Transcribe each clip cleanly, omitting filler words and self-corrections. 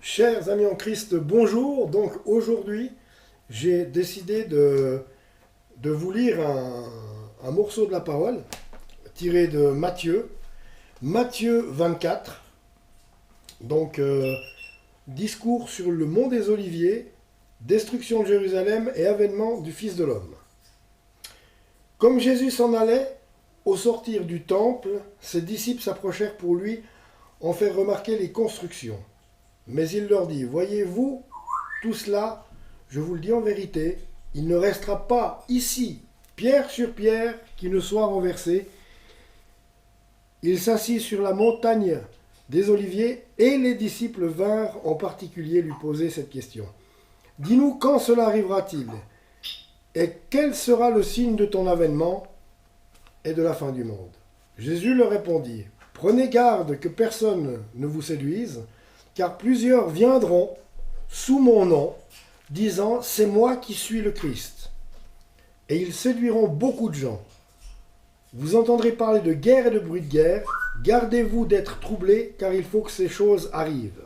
Chers amis en Christ, bonjour. Donc aujourd'hui, j'ai décidé de vous lire un morceau de la parole tiré de Matthieu, Matthieu 24. Donc, discours sur le mont des Oliviers, destruction de Jérusalem et avènement du Fils de l'homme. Comme Jésus s'en allait, au sortir du temple, ses disciples s'approchèrent pour lui en faire remarquer les constructions. Mais il leur dit, voyez-vous tout cela, je vous le dis en vérité, il ne restera pas ici, pierre sur pierre, qui ne soit renversée. Il s'assit sur la montagne des Oliviers, et les disciples vinrent en particulier lui poser cette question. Dis-nous quand cela arrivera-t-il, et quel sera le signe de ton avènement et de la fin du monde? Jésus leur répondit, prenez garde que personne ne vous séduise, car plusieurs viendront sous mon nom, disant, c'est moi qui suis le Christ. Et ils séduiront beaucoup de gens. Vous entendrez parler de guerre et de bruit de guerre. Gardez-vous d'être troublés, car il faut que ces choses arrivent.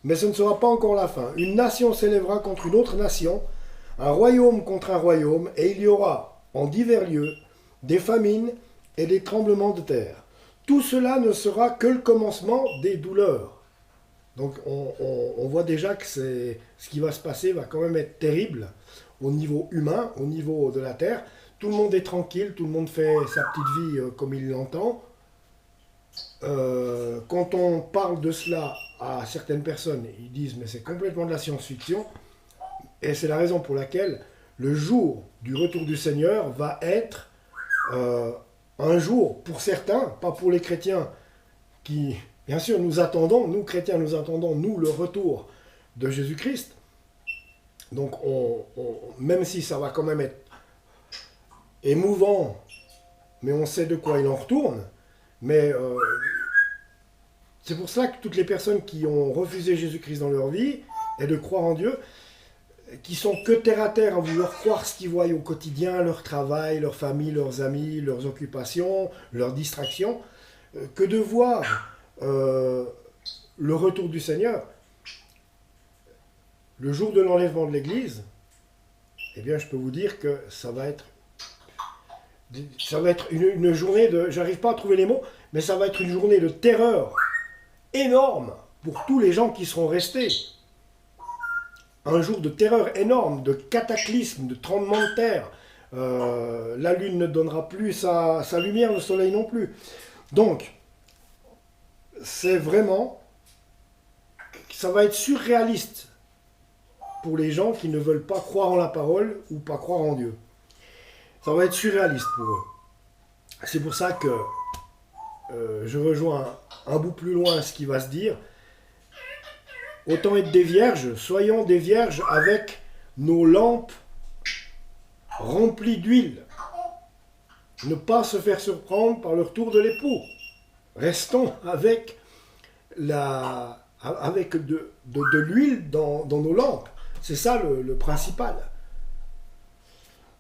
Mais ce ne sera pas encore la fin. Une nation s'élèvera contre une autre nation, un royaume contre un royaume, et il y aura, en divers lieux, des famines et des tremblements de terre. Tout cela ne sera que le commencement des douleurs. Donc on voit déjà que ce qui va se passer va quand même être terrible au niveau humain, au niveau de la terre. Tout le monde est tranquille, tout le monde fait sa petite vie comme il l'entend. Quand on parle de cela à certaines personnes, ils disent mais c'est complètement de la science-fiction. Et c'est la raison pour laquelle le jour du retour du Seigneur va être un jour pour certains, pas pour les chrétiens qui... Bien sûr, nous attendons, nous chrétiens, nous attendons, nous, le retour de Jésus-Christ. Donc, même si ça va quand même être émouvant, mais on sait de quoi il en retourne. Mais c'est pour cela que toutes les personnes qui ont refusé Jésus-Christ dans leur vie, et de croire en Dieu, qui sont que terre à terre à vouloir croire ce qu'ils voient au quotidien, leur travail, leur famille, leurs amis, leurs occupations, leurs distractions, que de voir... le retour du Seigneur, le jour de l'enlèvement de l'Église, eh bien, je peux vous dire que ça va être une journée de... J'arrive pas à trouver les mots, mais ça va être une journée de terreur énorme pour tous les gens qui seront restés. Un jour de terreur énorme, de cataclysme, de tremblement de terre. La lune ne donnera plus sa lumière, le soleil non plus. Donc, c'est vraiment, ça va être surréaliste pour les gens qui ne veulent pas croire en la parole ou pas croire en Dieu. Ça va être surréaliste pour eux. C'est pour ça que je rejoins un bout plus loin ce qui va se dire. Autant être des vierges, soyons des vierges avec nos lampes remplies d'huile. Ne pas se faire surprendre par le retour de l'époux. Restons avec de l'huile dans nos lampes. C'est ça le principal.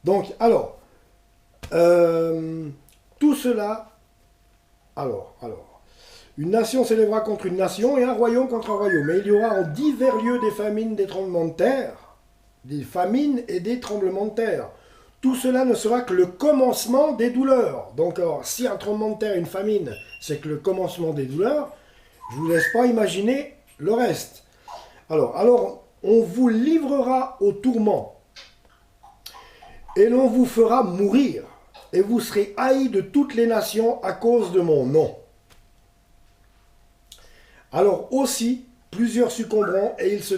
Donc, alors, tout cela, alors, une nation s'élèvera contre une nation et un royaume contre un royaume. Et il y aura en divers lieux des famines, des tremblements de terre, des famines et des tremblements de terre. Tout cela ne sera que le commencement des douleurs. Donc, alors, si un tremblement de terre, une famine, c'est que le commencement des douleurs, je ne vous laisse pas imaginer le reste. Alors, on vous livrera au tourment, et l'on vous fera mourir, et vous serez haïs de toutes les nations à cause de mon nom. Alors aussi, plusieurs succomberont, et ils se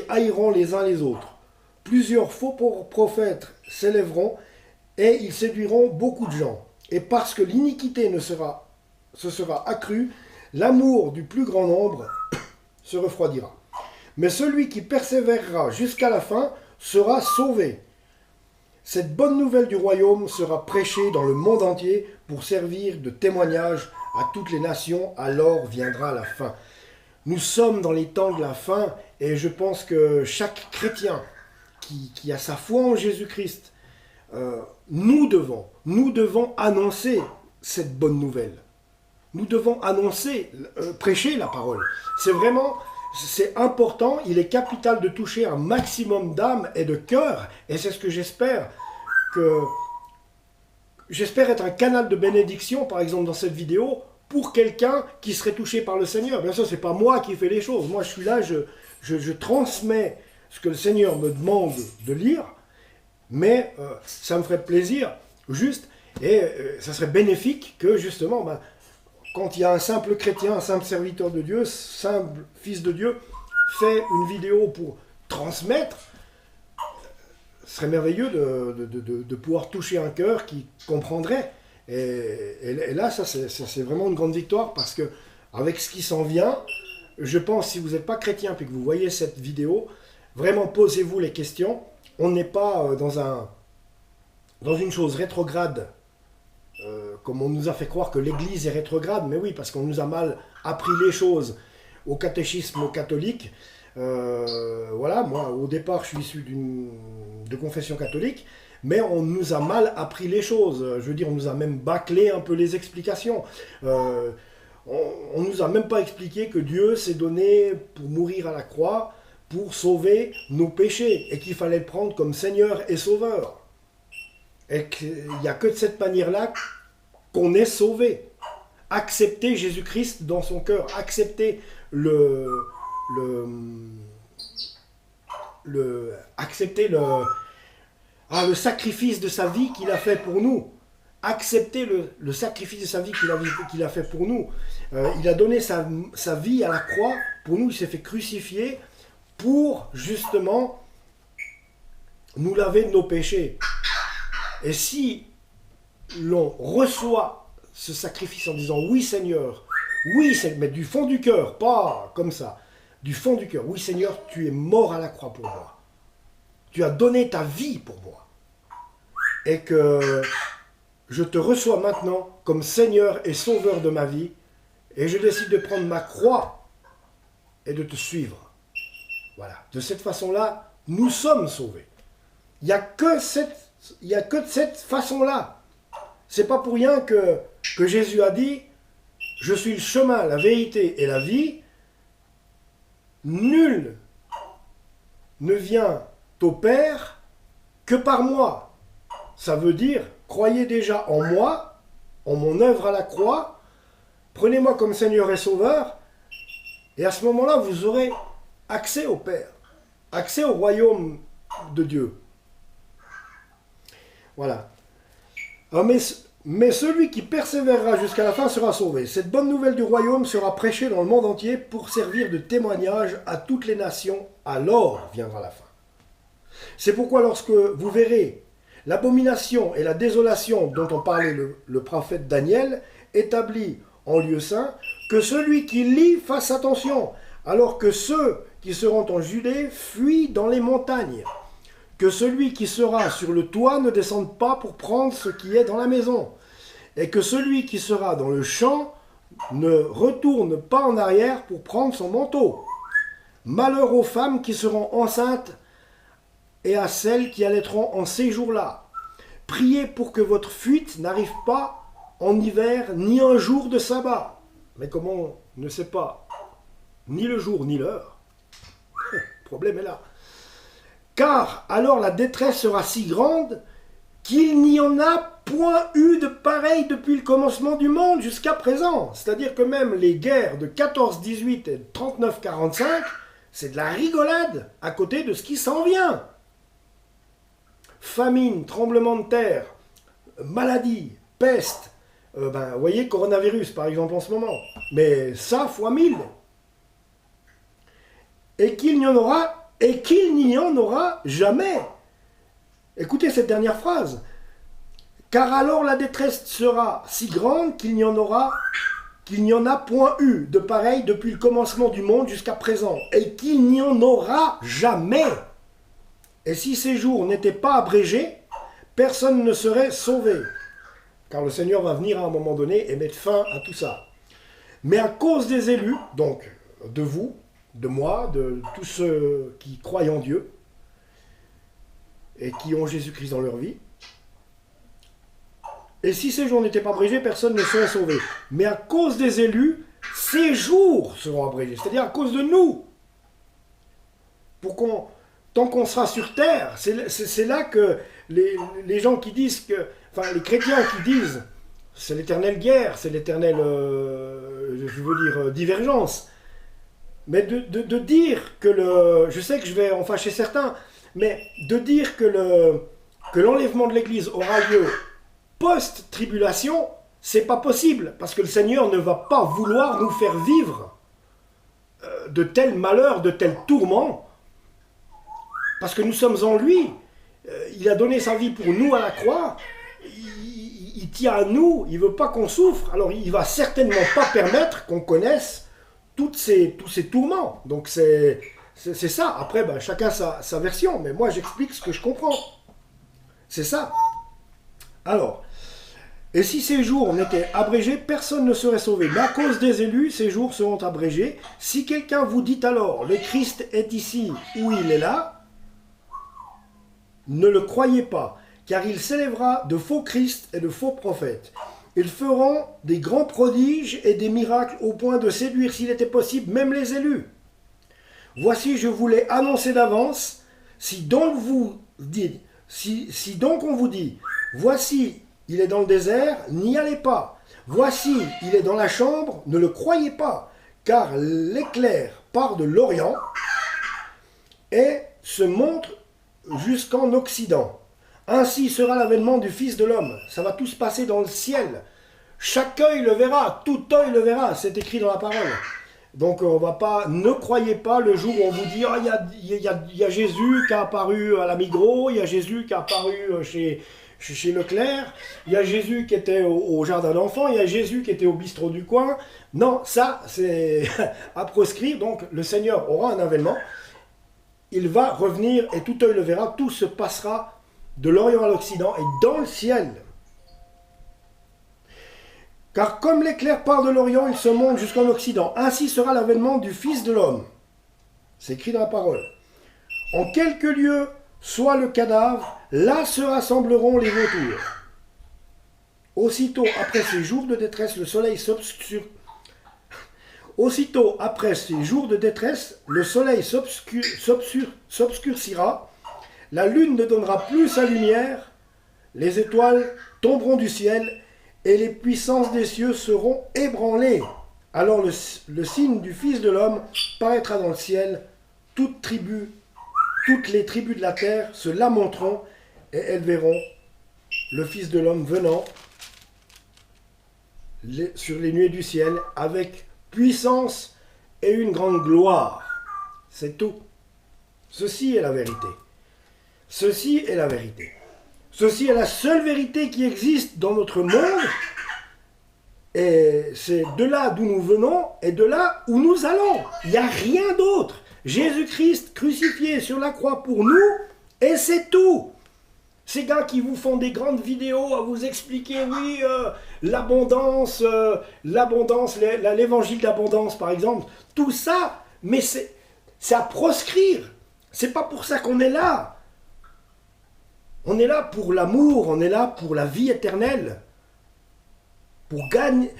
haïront les uns les autres. Plusieurs faux prophètes s'élèveront et ils séduiront beaucoup de gens. Et parce que l'iniquité se sera accrue, l'amour du plus grand nombre se refroidira. Mais celui qui persévérera jusqu'à la fin sera sauvé. Cette bonne nouvelle du royaume sera prêchée dans le monde entier pour servir de témoignage à toutes les nations, alors viendra la fin. Nous sommes dans les temps de la fin et je pense que chaque chrétien qui a sa foi en Jésus-Christ, nous devons annoncer cette bonne nouvelle. Nous devons annoncer, prêcher la parole. C'est vraiment c'est important, il est capital de toucher un maximum d'âmes et de cœurs, et c'est ce que j'espère être un canal de bénédiction, par exemple dans cette vidéo, pour quelqu'un qui serait touché par le Seigneur. Bien sûr, c'est pas moi qui fais les choses, moi je suis là, je transmets ce que le Seigneur me demande de lire, mais ça me ferait plaisir, juste, et ça serait bénéfique que justement, quand il y a un simple chrétien, un simple serviteur de Dieu, simple fils de Dieu, fait une vidéo pour transmettre, ce serait merveilleux de pouvoir toucher un cœur qui comprendrait. Et là, ça c'est vraiment une grande victoire, parce que avec ce qui s'en vient, je pense, si vous n'êtes pas chrétien et que vous voyez cette vidéo, vraiment posez-vous les questions. On n'est pas dans une chose rétrograde, comme on nous a fait croire que l'Église est rétrograde, mais oui, parce qu'on nous a mal appris les choses au catéchisme catholique. Voilà, moi au départ je suis issu de confession catholique, mais on nous a mal appris les choses. Je veux dire, on nous a même bâclé un peu les explications. On nous a même pas expliqué que Dieu s'est donné pour mourir à la croix, pour sauver nos péchés, et qu'il fallait le prendre comme Seigneur et Sauveur. Et qu'il n'y a que de cette manière-là qu'on est sauvé. Accepter Jésus-Christ dans son cœur, accepter accepter le sacrifice de sa vie qu'il a fait pour nous. Accepter le sacrifice de sa vie qu'il a fait pour nous. Il a donné sa vie à la croix pour nous, il s'est fait crucifier pour justement nous laver de nos péchés. Et si l'on reçoit ce sacrifice en disant oui Seigneur, oui Seigneur, mais du fond du cœur, pas comme ça, du fond du cœur, oui Seigneur, tu es mort à la croix pour moi. Tu as donné ta vie pour moi. Et que je te reçois maintenant comme Seigneur et Sauveur de ma vie, et je décide de prendre ma croix et de te suivre. Voilà. De cette façon-là, nous sommes sauvés. Il n'y a que de cette façon-là. C'est pas pour rien que Jésus a dit « Je suis le chemin, la vérité et la vie. Nul ne vient au Père que par moi. » Ça veut dire, croyez déjà en moi, en mon œuvre à la croix, prenez-moi comme Seigneur et Sauveur, et à ce moment-là, vous aurez accès au Père, accès au royaume de Dieu. Voilà. Alors, mais celui qui persévérera jusqu'à la fin sera sauvé. Cette bonne nouvelle du royaume sera prêchée dans le monde entier pour servir de témoignage à toutes les nations. Alors viendra la fin. C'est pourquoi lorsque vous verrez l'abomination et la désolation dont on parlait le prophète Daniel, établie en lieu saint, que celui qui lit fasse attention, alors que ceux qui seront en Judée fuient dans les montagnes. Que celui qui sera sur le toit ne descende pas pour prendre ce qui est dans la maison, et que celui qui sera dans le champ ne retourne pas en arrière pour prendre son manteau. Malheur aux femmes qui seront enceintes et à celles qui allaiteront en ces jours-là. Priez pour que votre fuite n'arrive pas en hiver, ni un jour de sabbat. Mais comme on ne sait pas ni le jour ni l'heure, le problème est là. Car alors la détresse sera si grande qu'il n'y en a point eu de pareil depuis le commencement du monde jusqu'à présent. C'est-à-dire que même les guerres de 14-18 et de 39-45, c'est de la rigolade à côté de ce qui s'en vient. Famine, tremblement de terre, maladie, peste, vous voyez, coronavirus par exemple en ce moment, mais ça fois 1000. Et qu'il n'y en aura jamais. Écoutez cette dernière phrase. Car alors la détresse sera si grande qu'il n'y en a point eu de pareil depuis le commencement du monde jusqu'à présent, et qu'il n'y en aura jamais. Et si ces jours n'étaient pas abrégés, personne ne serait sauvé. Car le Seigneur va venir à un moment donné et mettre fin à tout ça. Mais à cause des élus, donc de vous, de moi, de tous ceux qui croient en Dieu et qui ont Jésus-Christ dans leur vie, et si ces jours n'étaient pas abrégés, personne ne serait sauvé. Mais à cause des élus, ces jours seront abrégés. C'est-à-dire à cause de nous. tant qu'on sera sur terre, c'est là que les gens qui disent que, enfin les chrétiens qui disent, c'est l'éternelle guerre, c'est l'éternelle, je veux dire, divergence. Mais de dire que je sais que je vais en fâcher certains, mais de dire que l'enlèvement de l'Église aura lieu post-tribulation, c'est pas possible, parce que le Seigneur ne va pas vouloir nous faire vivre de tels malheurs, de tels tourments, parce que nous sommes en lui. Il a donné sa vie pour nous à la croix, il tient à nous, il veut pas qu'on souffre, alors il va certainement pas permettre qu'on connaisse tous ces tourments. Donc c'est ça. Après, ben, chacun sa version, mais moi j'explique ce que je comprends. C'est ça. Alors, et si ces jours on était abrégés, personne ne serait sauvé. Mais à cause des élus, ces jours seront abrégés. Si quelqu'un vous dit alors, le Christ est ici ou il est là, ne le croyez pas, car il s'élèvera de faux Christ et de faux prophètes. Ils feront des grands prodiges et des miracles au point de séduire, s'il était possible, même les élus. Voici, je vous l'ai annoncé d'avance. Si donc on vous dit, voici, il est dans le désert, n'y allez pas. Voici, il est dans la chambre, ne le croyez pas, car l'éclair part de l'Orient et se montre jusqu'en Occident. Ainsi sera l'avènement du Fils de l'homme. Ça va tout se passer dans le ciel. Chaque œil le verra, tout œil le verra. C'est écrit dans la parole. Donc on va pas, ne croyez pas le jour où on vous dit oh, il y a Jésus qui a apparu à la Migros, il y a Jésus qui a apparu chez Leclerc, il y a Jésus qui était au jardin d'enfants, il y a Jésus qui était au bistrot du coin. Non, ça c'est à proscrire. Donc le Seigneur aura un avènement. Il va revenir et tout œil le verra. Tout se passera de l'Orient à l'Occident et dans le ciel. Car comme l'éclair part de l'Orient, il se monte jusqu'en Occident. Ainsi sera l'avènement du Fils de l'homme. C'est écrit dans la parole. En quelques lieux, soit le cadavre, là se rassembleront les vautours. Aussitôt après ces jours de détresse, le soleil s'obscurcira, la lune ne donnera plus sa lumière, les étoiles tomberont du ciel, et les puissances des cieux seront ébranlées. Alors le signe du Fils de l'homme paraîtra dans le ciel, toutes les tribus de la terre se lamenteront, et elles verront le Fils de l'homme venant sur les nuées du ciel avec puissance et une grande gloire. C'est tout. Ceci est la vérité. Ceci est la vérité. Ceci est la seule vérité qui existe dans notre monde. Et c'est de là d'où nous venons et de là où nous allons. Il n'y a rien d'autre. Jésus-Christ crucifié sur la croix pour nous et c'est tout. Ces gars qui vous font des grandes vidéos à vous expliquer, oui, l'abondance, l'évangile d'abondance par exemple, tout ça, mais c'est à proscrire. C'est pas pour ça qu'on est là. On est là pour l'amour, on est là pour la vie éternelle. Pour gagner,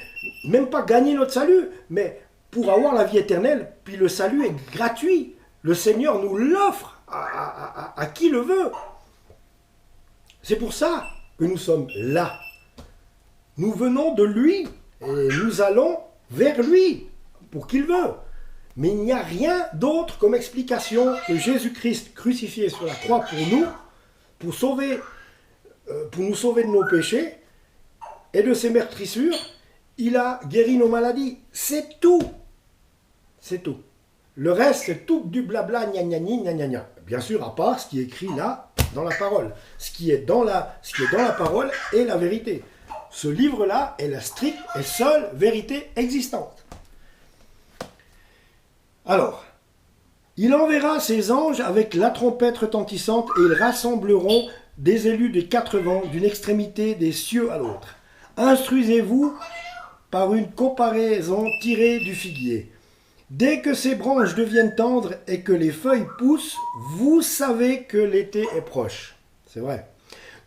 même pas gagner notre salut, mais pour avoir la vie éternelle, puis le salut est gratuit. Le Seigneur nous l'offre à qui le veut. C'est pour ça que nous sommes là. Nous venons de lui et nous allons vers lui pour qu'il veut. Mais il n'y a rien d'autre comme explication que Jésus-Christ crucifié sur la croix pour nous, pour nous sauver de nos péchés et de ses meurtrissures. Il a guéri nos maladies. C'est tout. C'est tout. Le reste, c'est tout du blabla, gna gna gna gna gna. Bien sûr, à part ce qui est écrit là, dans la parole. Ce qui est dans la parole est la vérité. Ce livre-là est la stricte et seule vérité existante. Alors, il enverra ses anges avec la trompette retentissante et ils rassembleront des élus des quatre vents, d'une extrémité des cieux à l'autre. Instruisez-vous par une comparaison tirée du figuier. Dès que ses branches deviennent tendres et que les feuilles poussent, vous savez que l'été est proche. C'est vrai.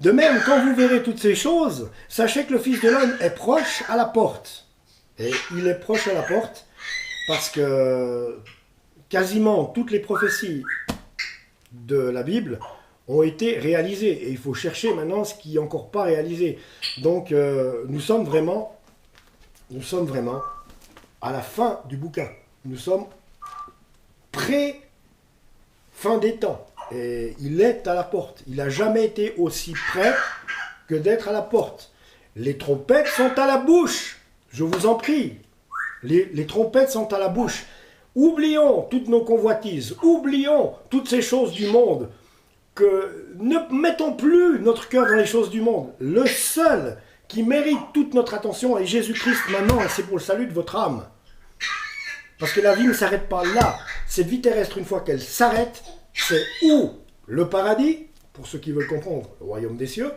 De même, quand vous verrez toutes ces choses, sachez que le Fils de l'homme est proche à la porte. Et il est proche à la porte parce que quasiment toutes les prophéties de la Bible ont été réalisées. Et il faut chercher maintenant ce qui n'est encore pas réalisé. Donc nous sommes vraiment à la fin du bouquin. Nous sommes pré-fin des temps. Et il est à la porte. Il n'a jamais été aussi près que d'être à la porte. Les trompettes sont à la bouche. Je vous en prie. Les trompettes sont à la bouche. Oublions toutes nos convoitises. Oublions toutes ces choses du monde. Ne mettons plus notre cœur dans les choses du monde. Le seul qui mérite toute notre attention est Jésus-Christ maintenant, et c'est pour le salut de votre âme. Parce que la vie ne s'arrête pas là. Cette vie terrestre, une fois qu'elle s'arrête, c'est ou le paradis, pour ceux qui veulent comprendre, le royaume des cieux,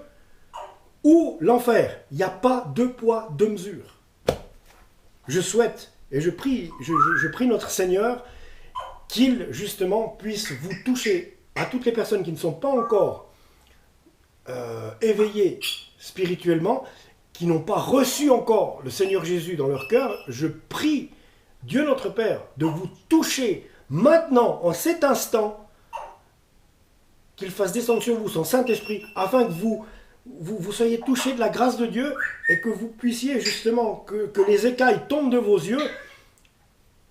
ou l'enfer. Il n'y a pas deux poids, deux mesures. Je souhaite, et je prie notre Seigneur, qu'il justement puisse vous toucher à toutes les personnes qui ne sont pas encore éveillées spirituellement, qui n'ont pas reçu encore le Seigneur Jésus dans leur cœur. Je prie Dieu notre Père de vous toucher maintenant, en cet instant, qu'il fasse descendre sur vous son Saint-Esprit, afin que vous soyez touchés de la grâce de Dieu et que vous puissiez justement, que les écailles tombent de vos yeux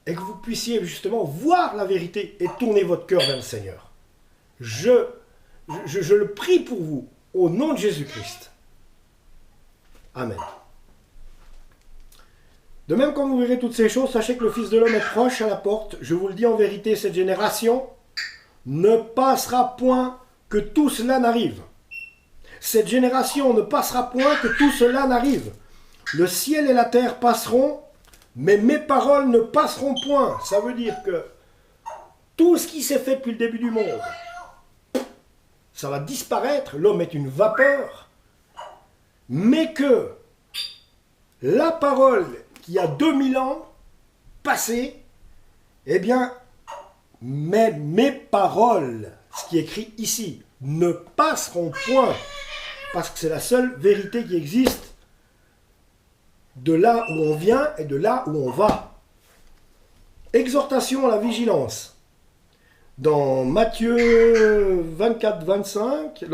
et que vous puissiez justement voir la vérité et tourner votre cœur vers le Seigneur. Je le prie pour vous, au nom de Jésus-Christ. Amen. De même, quand vous verrez toutes ces choses, sachez que le Fils de l'homme est proche à la porte. Je vous le dis en vérité, cette génération ne passera point que tout cela n'arrive. Cette génération ne passera point que tout cela n'arrive. Le ciel et la terre passeront, mais mes paroles ne passeront point. Ça veut dire que tout ce qui s'est fait depuis le début du monde, ça va disparaître. L'homme est une vapeur. Mais que la parole qui a 2000 ans passé, eh bien, mes paroles, ce qui est écrit ici, ne passeront point. Parce que c'est la seule vérité qui existe de là où on vient et de là où on va. Exhortation à la vigilance. Dans Matthieu 24-25,